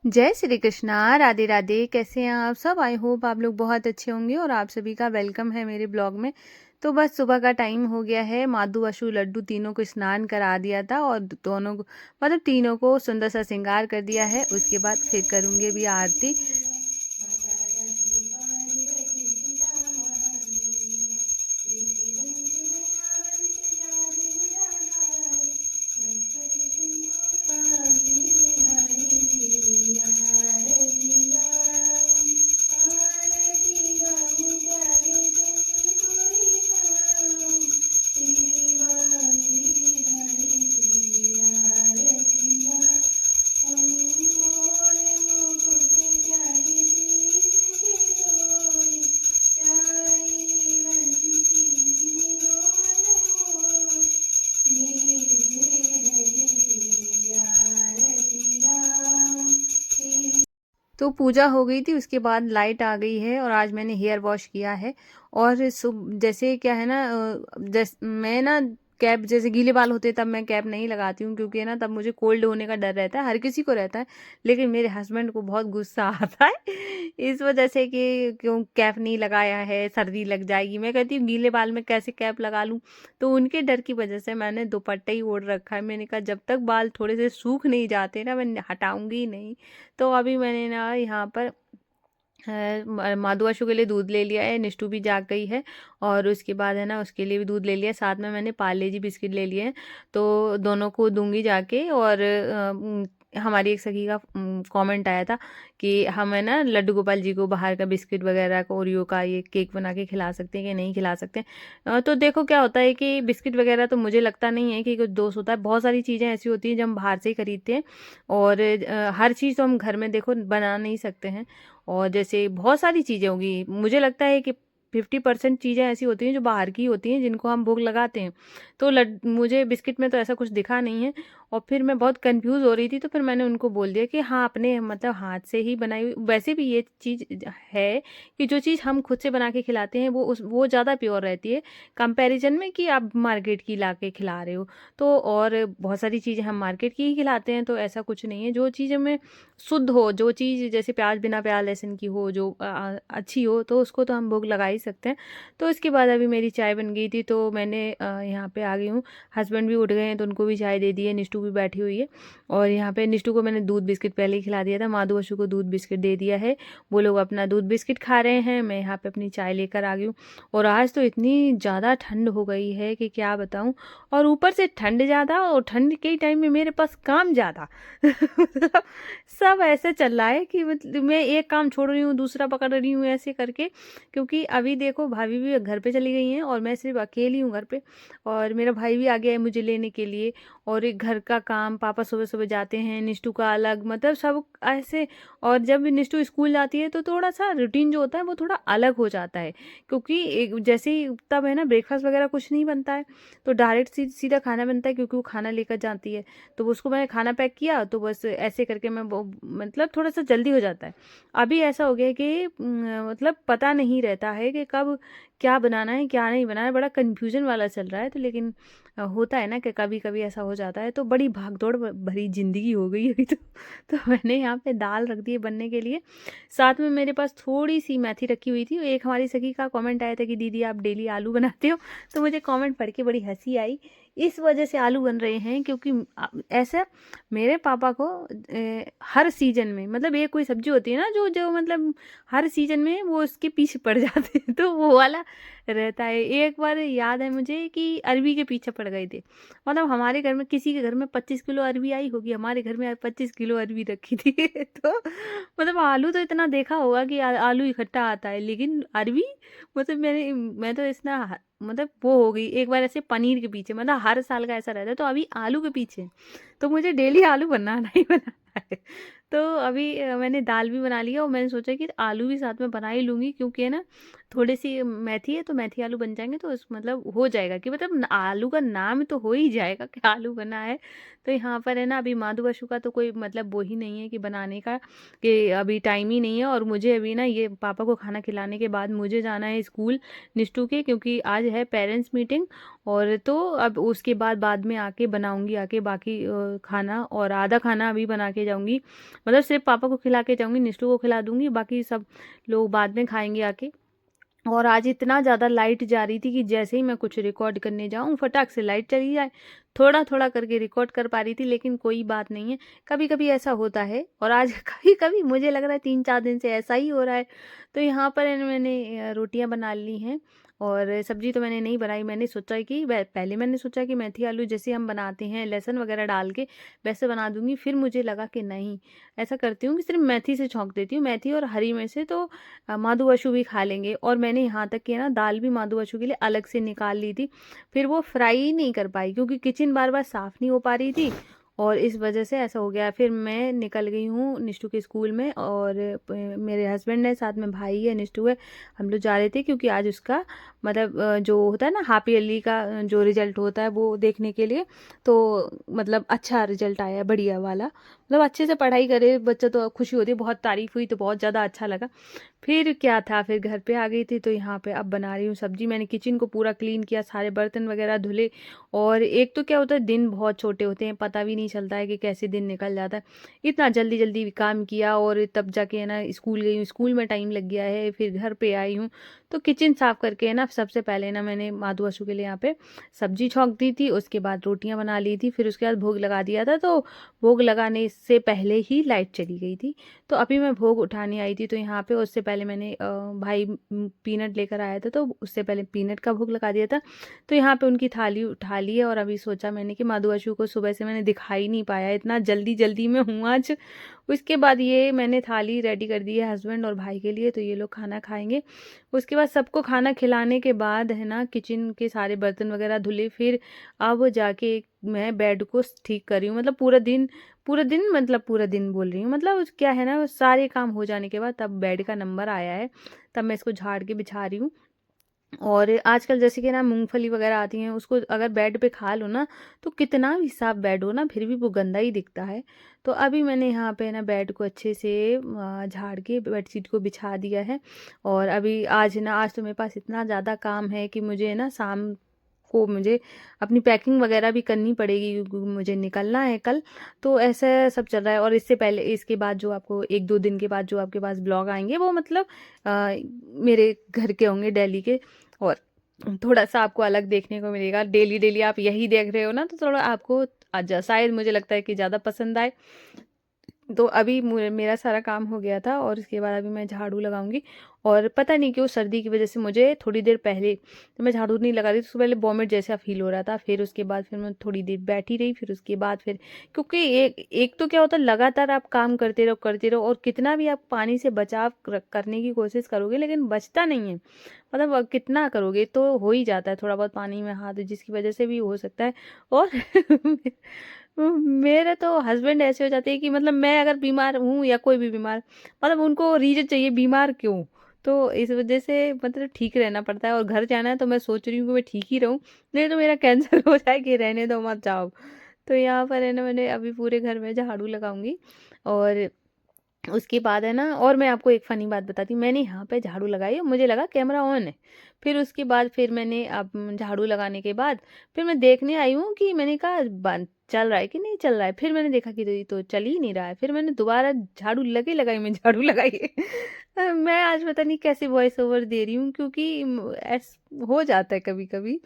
जय श्री कृष्णा, राधे राधे। कैसे हैं आप सब? आई होप आप लोग बहुत अच्छे होंगे और आप सभी का वेलकम है मेरे ब्लॉग में। तो बस सुबह का टाइम हो गया है। माधु, अशु, लड्डू तीनों को स्नान करा दिया था और दोनों को मतलब तीनों को सुंदर सा श्रृंगार कर दिया है। उसके बाद फिर करूँगी भी आरती। तो पूजा हो गई थी, उसके बाद लाइट आ गई है और आज मैंने हेयर वॉश किया है। और जैसे क्या है ना, मैं ना कैप, जैसे गीले बाल होते तब मैं कैप नहीं लगाती हूँ, क्योंकि है ना तब मुझे कोल्ड होने का डर रहता है। हर किसी को रहता है, लेकिन मेरे हस्बैंड को बहुत गुस्सा आता है इस वजह से कि क्यों कैप नहीं लगाया है, सर्दी लग जाएगी। मैं कहती हूँ गीले बाल में कैसे कैप लगा लूँ। तो उनके डर की वजह से मैंने दुपट्टा ही ओढ़ रखा है। मैंने कहा जब तक बाल थोड़े से सूख नहीं जाते ना, मैं हटाऊंगी ही नहीं। तो अभी मैंने ना यहाँ पर माधु आशु के लिए दूध ले लिया है। निष्ठू भी जाग गई है और उसके बाद है ना उसके लिए भी दूध ले लिया है। साथ में मैंने पार्ले जी बिस्किट ले लिए हैं, तो दोनों को दूंगी जाके। और हमारी एक सखी का कमेंट आया था कि हम है ना लड्डू गोपाल जी को बाहर का बिस्किट वगैरह का, ओरियो का ये केक बना के खिला सकते हैं कि नहीं खिला सकते हैं। तो देखो क्या होता है कि बिस्किट वगैरह तो मुझे लगता नहीं है कि कुछ दोष होता है। बहुत सारी चीज़ें ऐसी होती हैं जो हम बाहर से ही खरीदते हैं, और हर चीज़ तो हम घर में देखो बना नहीं सकते हैं। और जैसे बहुत सारी चीज़ें होंगी, मुझे लगता है कि 50% चीज़ें ऐसी होती हैं जो बाहर की होती हैं, जिनको हम भोग लगाते हैं। तो मुझे बिस्किट में तो ऐसा कुछ दिखा नहीं है। और फिर मैं बहुत कंफ्यूज हो रही थी, तो फिर मैंने उनको बोल दिया कि हाँ, अपने मतलब हाथ से ही बनाई हुई। वैसे भी ये चीज़ है कि जो चीज़ हम खुद से बना के खिलाते हैं वो ज़्यादा प्योर रहती है कंपैरिजन में कि आप मार्केट की ला के खिला रहे हो। तो और बहुत सारी चीज़ें हम मार्केट की ही खिलाते हैं, तो ऐसा कुछ नहीं है। जो चीज़ हमें शुद्ध हो, जो चीज़ जैसे प्याज बिना प्याज लहसुन की हो, जो अच्छी हो, तो उसको तो हम भोग लगा ही सकते हैं। तो इसके बाद अभी मेरी चाय बन गई थी, तो मैंने यहाँ पे आ गई हूँ। हस्बैंड भी उठ गए हैं, तो उनको भी चाय दे दी है। निष्ठू भी बैठी हुई है। और यहाँ पे निष्ठू को मैंने दूध बिस्किट पहले ही खिला दिया था। माधु अशु को दूध बिस्किट दे दिया है। वो लोग अपना दूध बिस्किट खा रहे हैं, मैं यहाँ पे अपनी चाय लेकर आ गई हूँ। और आज तो इतनी ज़्यादा ठंड हो गई है कि क्या बताऊँ। और ऊपर से ठंड ज़्यादा, और ठंड के टाइम में मेरे पास काम ज़्यादा सब ऐसे चल रहा है कि मतलब मैं एक काम छोड़ रही हूँ, दूसरा पकड़ रही हूँ, ऐसे करके। क्योंकि अभी देखो भाभी भी घर पे चली गई हैं और मैं सिर्फ अकेली हूँ घर पे। और मेरा भाई भी आ गया है मुझे लेने के लिए। और एक घर का काम, पापा सुबह सुबह जाते हैं, निष्ठू का अलग, मतलब सब ऐसे। और जब निष्ठू स्कूल जाती है तो थोड़ा सा रूटीन जो होता है वो थोड़ा अलग हो जाता है। क्योंकि जैसे ही तब है ना ब्रेकफास्ट वगैरह कुछ नहीं बनता है, तो डायरेक्ट सीधा खाना बनता है, क्योंकि वो खाना लेकर जाती है। तो उसको मैंने खाना पैक किया, तो बस ऐसे करके मैं मतलब थोड़ा सा जल्दी हो जाता है। अभी ऐसा हो गया है कि मतलब पता नहीं रहता है कि कब क्या बनाना है क्या नहीं बनाना है, बड़ा कन्फ्यूजन वाला चल रहा है। तो लेकिन होता है ना कि कभी कभी ऐसा हो जाता है। तो बड़ी भागदौड़ भरी जिंदगी हो गई अभी तो मैंने यहाँ पे दाल रख दी है बनने के लिए। साथ में मेरे पास थोड़ी सी मेथी रखी हुई थी। एक हमारी सखी का कमेंट आया था कि दीदी आप डेली आलू बनाते हो, तो मुझे कमेंट पढ़ के बड़ी हंसी आई। इस वजह से आलू बन रहे हैं क्योंकि ऐसा मेरे पापा को हर सीजन में, मतलब ये कोई सब्जी होती है ना जो जो मतलब हर सीजन में वो उसके पीछे पड़ जाते हैं, तो वो वाला रहता है। एक बार याद है मुझे कि अरबी के पीछे पड़ गए थे। मतलब हमारे घर में, किसी के घर में 25 किलो अरबी आई होगी, हमारे घर में 25 किलो अरबी रखी थी तो मतलब आलू तो इतना देखा होगा कि आलू इकट्ठा आता है, लेकिन अरबी, मतलब मैं तो इतना मतलब वो हो गई एक बार ऐसे पनीर के पीछे। मतलब हर साल का ऐसा रहता है, तो अभी आलू के पीछे। तो मुझे डेली आलू बनाना ही बनाना है। तो अभी मैंने दाल भी बना ली है और मैंने सोचा कि आलू भी साथ में बना ही लूँगी, क्योंकि है ना थोड़ी-सी मेथी है तो मेथी आलू बन जाएँगे, तो उस मतलब हो जाएगा कि मतलब आलू का नाम तो हो ही जाएगा कि आलू बना है। तो यहाँ पर है ना अभी माधु वशु का तो कोई मतलब वो ही नहीं है कि बनाने का, कि अभी टाइम ही नहीं है। और मुझे अभी ना ये पापा को खाना खिलाने के बाद मुझे जाना है स्कूल निष्ठू के, क्योंकि आज है पेरेंट्स मीटिंग। और तो अब उसके बाद में आके बनाऊँगी आके बाकी खाना, और आधा खाना अभी बना के जाऊँगी। मतलब सिर्फ़ पापा को खिला के जाऊँगी, निष्ठू को खिला दूँगी, बाकी सब लोग बाद में खाएँगे आके। और आज इतना ज़्यादा लाइट जा रही थी कि जैसे ही मैं कुछ रिकॉर्ड करने जाऊँ फटाक से लाइट चली जाए। थोड़ा-थोड़ा करके रिकॉर्ड कर पा रही थी, लेकिन कोई बात नहीं है, कभी-कभी ऐसा होता है। और आज कभी-कभी मुझे लग रहा है 3-4 दिन से ऐसा ही हो रहा है। तो यहाँ पर है ना मैंने रोटियाँ बना ली हैं, और सब्ज़ी तो मैंने नहीं बनाई। मैंने सोचा कि पहले मैंने सोचा कि मेथी आलू जैसे हम बनाते हैं लहसुन वगैरह डाल के वैसे बना दूँगी। फिर मुझे लगा कि नहीं, ऐसा करती हूँ कि सिर्फ़ मेथी से छौंक देती हूँ, मेथी और हरी मिर्च से, तो माधु वशु भी खा लेंगे। और मैंने यहाँ तक कि ना दाल भी माधु वशु के लिए अलग से निकाल ली थी। फिर वो फ्राई ही नहीं कर पाई क्योंकि किचन बार-बार साफ़ नहीं हो पा रही थी, और इस वजह से ऐसा हो गया। फिर मैं निकल गई हूँ निष्ठू के स्कूल में, और मेरे हस्बैंड है, साथ में भाई है, निष्ठू है, हम लोग जा रहे थे क्योंकि आज उसका मतलब जो होता है ना हाफ ईयरली का जो रिजल्ट होता है वो देखने के लिए। तो मतलब अच्छा रिजल्ट आया है, बढ़िया वाला, मतलब अच्छे से पढ़ाई करे बच्चा तो खुशी होती है। बहुत तारीफ़ हुई तो बहुत ज़्यादा अच्छा लगा। फिर क्या था, फिर घर पे आ गई थी, तो यहाँ पे अब बना रही हूँ सब्जी। मैंने किचन को पूरा क्लीन किया, सारे बर्तन वगैरह धुले। और एक तो क्या होता है, दिन बहुत छोटे होते हैं, पता भी नहीं चलता है कि कैसे दिन निकल जाता है। इतना जल्दी जल्दी काम किया, और तब जाके है ना स्कूल गई हूँ, स्कूल में टाइम लग गया है। फिर घर पे आई हूँ, तो किचन साफ करके है ना सबसे पहले ना मैंने माधु वशु के लिए यहाँ पे सब्जी छौंक दी थी, उसके बाद रोटियाँ बना ली थी, फिर उसके बाद भोग लगा दिया था। तो भोग लगाने से पहले ही लाइट चली गई थी। तो अभी मैं भोग उठाने आई थी, तो यहाँ पे उससे पहले मैंने भाई पीनट लेकर आया था, तो उससे पहले पीनट का भोग लगा दिया था। तो यहाँ पे उनकी थाली उठा ली है, और अभी सोचा मैंने कि माधु वशु को सुबह से मैंने दिखाई नहीं पाया, इतना जल्दी जल्दी में हूँ आज। उसके बाद ये मैंने थाली रेडी कर दी है हस्बैंड और भाई के लिए, तो ये लोग खाना खाएंगे। उसके बाद सबको खाना खिलाने के बाद है ना किचन के सारे बर्तन वगैरह धुले। फिर अब जाके मैं बेड को ठीक कर रही हूँ। मतलब पूरा दिन मतलब पूरा दिन बोल रही हूँ, मतलब क्या है ना सारे काम हो जाने के बाद तब बेड का नंबर आया है, तब मैं इसको झाड़ के बिछा रही हूँ। और आजकल जैसे कि ना मूंगफली वगैरह आती हैं, उसको अगर बेड पे खा लो ना, तो कितना भी साफ बेड हो ना फिर भी वो गंदा ही दिखता है। तो अभी मैंने यहाँ पे ना बेड को अच्छे से झाड़ के बेडशीट को बिछा दिया है। और अभी आज तो मेरे पास इतना ज़्यादा काम है कि मुझे ना शाम को मुझे अपनी पैकिंग वगैरह भी करनी पड़ेगी, क्योंकि मुझे निकलना है कल। तो ऐसा सब चल रहा है। और इससे पहले इसके बाद जो आपको 1-2 दिन के बाद जो आपके पास ब्लॉग आएंगे वो मतलब अ, मेरे घर के होंगे, दिल्ली के। और थोड़ा-सा आपको अलग देखने को मिलेगा। डेली डेली आप यही देख रहे हो ना, तो थोड़ा आपको शायद मुझे लगता है कि ज़्यादा पसंद आए। तो अभी मेरा सारा काम हो गया था, और इसके बाद अभी मैं झाड़ू लगाऊंगी। और पता नहीं क्यों सर्दी की वजह से मुझे थोड़ी देर पहले तो मैं झाड़ू नहीं लगा रही थी, उससे पहले वॉमिट जैसा फील हो रहा था। फिर उसके बाद फिर मैं थोड़ी देर बैठी रही, फिर उसके बाद फिर क्योंकि एक एक तो क्या होता है, लगातार आप काम करते रहो, और कितना भी आप पानी से बचाव करने की कोशिश करोगे लेकिन बचता नहीं है। मतलब कितना करोगे, तो हो ही जाता है थोड़ा बहुत पानी में हाथ, जिसकी वजह से भी हो सकता है। और मेरे तो हस्बैंड ऐसे हो जाते हैं कि मतलब मैं अगर बीमार हूँ या कोई भी बीमार, मतलब उनको रीजन चाहिए बीमार क्यों। तो इस वजह से मतलब ठीक रहना पड़ता है। और घर जाना है तो मैं सोच रही हूँ कि मैं ठीक ही रहूँ, नहीं तो मेरा कैंसर हो जाए कि रहने दो मत जाओ। तो यहाँ पर है ना मैंने अभी पूरे घर में झाड़ू लगाऊंगी। और उसके बाद है ना, और मैं आपको एक फ़नी बात बताती हूँ। मैंने यहाँ पे झाड़ू लगाई और मुझे लगा कैमरा ऑन है। फिर उसके बाद फिर मैंने अब झाड़ू लगाने के बाद फिर मैं देखने आई हूँ कि मैंने कहा बंद चल रहा है कि नहीं चल रहा है। फिर मैंने देखा कि ये तो चल ही नहीं रहा है। फिर मैंने दोबारा झाड़ू लगाई, मैं झाड़ू लगाई। मैं आज पता नहीं कैसे वॉइस ओवर दे रही हूँ, क्योंकि ऐस हो जाता है कभी कभी।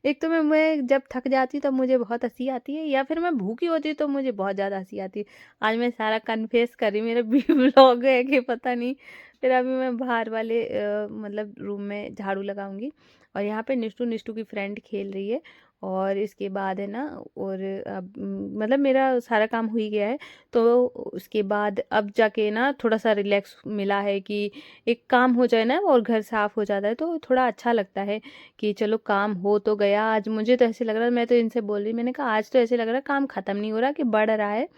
एक तो मैं जब थक जाती हूँ तब मुझे बहुत हंसी आती है, या फिर मैं भूखी होती हूँ तो मुझे बहुत ज़्यादा हंसी आती है। आज मैं सारा कन्फेस कर रही हूँ, मेरा भी व्लॉग है कि पता नहीं। फिर अभी मैं बाहर वाले मतलब रूम में झाड़ू लगाऊंगी। और यहाँ पे निष्ठू निष्ठू की फ्रेंड खेल रही है। और इसके बाद है ना, और अब मतलब मेरा सारा काम हो ही गया है। तो उसके बाद अब जाके ना थोड़ा सा रिलैक्स मिला है कि एक काम हो जाए ना और घर साफ हो जाता है तो थोड़ा अच्छा लगता है कि चलो काम हो तो गया। आज मुझे तो ऐसे लग रहा है, मैं तो इनसे बोल रही, मैंने कहा आज तो ऐसे लग रहा है काम खत्म नहीं हो रहा कि बढ़ रहा है,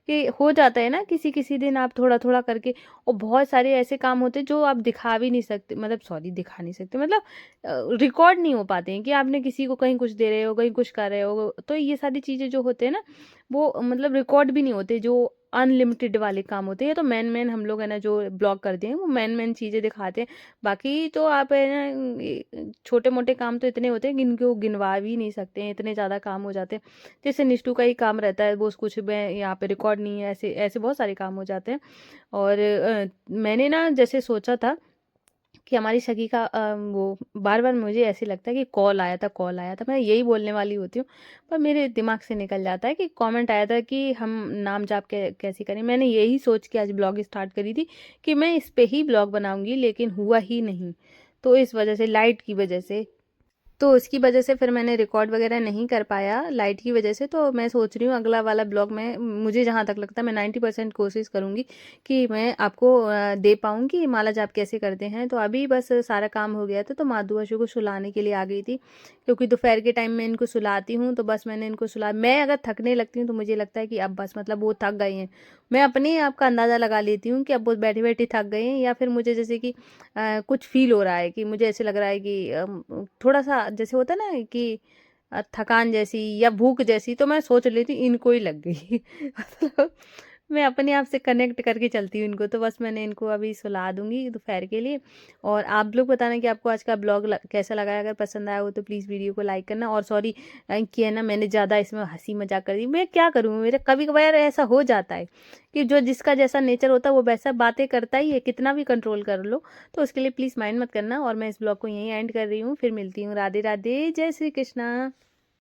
कि हो जाता है ना किसी किसी दिन आप थोड़ा-थोड़ा करके, और बहुत सारे ऐसे काम होते हैं जो आप दिखा भी नहीं सकते, मतलब सॉरी दिखा नहीं सकते, मतलब रिकॉर्ड नहीं हो पाते हैं कि आपने किसी को कहीं कुछ दे रहे हो, कहीं कुछ कर रहे हो। तो ये सारी चीज़ें जो होते हैं ना, वो मतलब रिकॉर्ड भी नहीं होते, जो अनलिमिटेड वाले काम होते हैं। ये तो मेन हम लोग है ना जो ब्लॉग करते हैं वो मेन चीज़ें दिखाते हैं। बाकी तो आप है ना छोटे-मोटे काम तो इतने होते हैं कि इनको गिनवा भी नहीं सकते हैं, इतने ज़्यादा काम हो जाते हैं। जैसे निष्ठू का ही काम रहता है, वो कुछ मैं यहाँ पे रिकॉर्ड नहीं है, ऐसे ऐसे बहुत सारे काम हो जाते हैं। और मैंने ना जैसे सोचा था कि हमारी सखी का वो बार-बार मुझे ऐसे लगता है कि कॉल आया था, मैं यही बोलने वाली होती हूँ, पर मेरे दिमाग से निकल जाता है कि कमेंट आया था कि हम नाम जाप कैसे करें। मैंने यही सोच के आज ब्लॉग स्टार्ट करी थी कि मैं इस पे ही ब्लॉग बनाऊँगी, लेकिन हुआ ही नहीं। तो इस वजह से, लाइट की वजह से, तो उसकी वजह से फिर मैंने रिकॉर्ड वगैरह नहीं कर पाया लाइट की वजह से। तो मैं सोच रही हूँ अगला वाला ब्लॉग में, मुझे जहाँ तक लगता है मैं 90% कोशिश करूँगी कि मैं आपको दे पाऊँ कि माला जाप कैसे करते हैं। तो अभी बस सारा काम हो गया था, तो माधु आशु को सुलाने के लिए आ गई थी, क्योंकि दोपहर के टाइम में इनको सुलाती हूँ। तो बस मैंने इनको सुला, मैं अगर थकने लगती हूँ तो मुझे लगता है कि अब बस मतलब वो थक गए हैं। मैं अपने आप का अंदाज़ा लगा लेती हूँ कि अब वो बैठे बैठे थक गए हैं, या फिर मुझे जैसे कि कुछ फ़ील हो रहा है कि मुझे ऐसे लग रहा है कि थोड़ा-सा जैसे होता है ना कि थकान जैसी या भूख जैसी, तो मैं सोच लेती हूँ इनको ही लग गई। मतलब मैं अपने आप से कनेक्ट करके चलती हूँ इनको। तो बस मैंने इनको अभी सुला दूँगी दोपहर के लिए। और आप लोग बताना कि आपको आज का ब्लॉग कैसा लगा है। अगर पसंद आया हो तो प्लीज़ वीडियो को लाइक करना। और सॉरी कि है ना मैंने ज़्यादा इसमें हंसी मजाक कर दी, मैं क्या करूँ, मेरे कभी कभार ऐसा हो जाता है कि जो जिसका जैसा नेचर होता है वो वैसा बातें करता ही है, कितना भी कंट्रोल कर लो। तो उसके लिए प्लीज़ माइंड मत करना। और मैं इस ब्लॉग को यहीं एंड कर रही हूँ, फिर मिलती हूँ। राधे राधे, जय श्री कृष्णा।